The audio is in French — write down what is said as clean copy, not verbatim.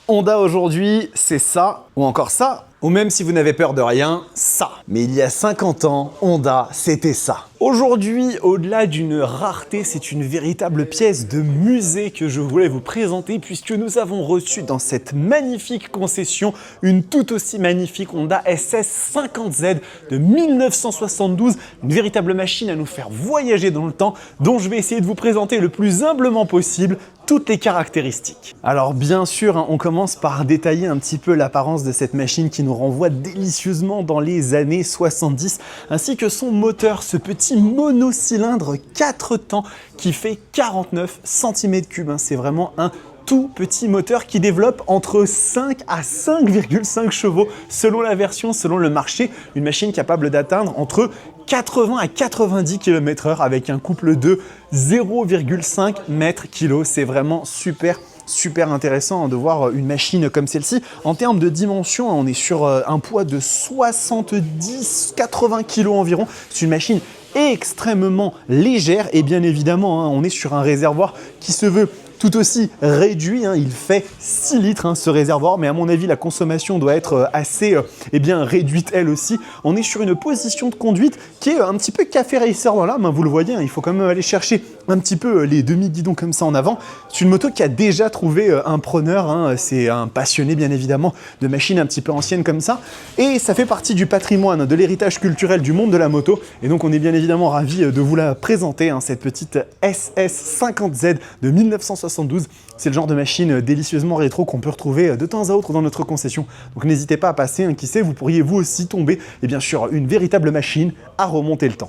Honda aujourd'hui, c'est ça, ou encore ça, ou même si vous n'avez peur de rien, ça. Mais il y a 50 ans, Honda, c'était ça. Aujourd'hui, au-delà d'une rareté, c'est une véritable pièce de musée que je voulais vous présenter puisque nous avons reçu dans cette magnifique concession une tout aussi magnifique Honda SS50Z de 1972, une véritable machine à nous faire voyager dans le temps dont je vais essayer de vous présenter le plus humblement possible toutes les caractéristiques. Alors bien sûr, on commence par détailler un petit peu l'apparence de cette machine qui nous renvoie délicieusement dans les années 70, ainsi que son moteur, ce petit monocylindre 4 temps qui fait 49 cm3. C'est vraiment un tout petit moteur qui développe entre 5 à 5,5 chevaux selon la version, selon le marché. Une machine capable d'atteindre entre 80 à 90 km/h avec un couple de 0,5 m/kg. C'est vraiment super intéressant de voir une machine comme celle-ci. En termes de dimension, on est sur un poids de 70-80 kg environ. C'est une machine extrêmement légère et bien évidemment, on est sur un réservoir qui se veut tout aussi réduit, il fait 6 litres ce réservoir, mais à mon avis la consommation doit être assez réduite elle aussi. On est sur une position de conduite qui est un petit peu café racer dans l'âme, vous le voyez, il faut quand même aller chercher un petit peu les demi-guidons comme ça en avant. C'est une moto qui a déjà trouvé un preneur, c'est un passionné bien évidemment de machines un petit peu anciennes comme ça, et ça fait partie du patrimoine, de l'héritage culturel du monde de la moto, et donc on est bien évidemment ravis de vous la présenter, cette petite SS50Z de 1972. C'est le genre de machine délicieusement rétro qu'on peut retrouver de temps à autre dans notre concession. Donc n'hésitez pas à passer, qui sait, vous pourriez vous aussi tomber, et bien sûr une véritable machine à remonter le temps.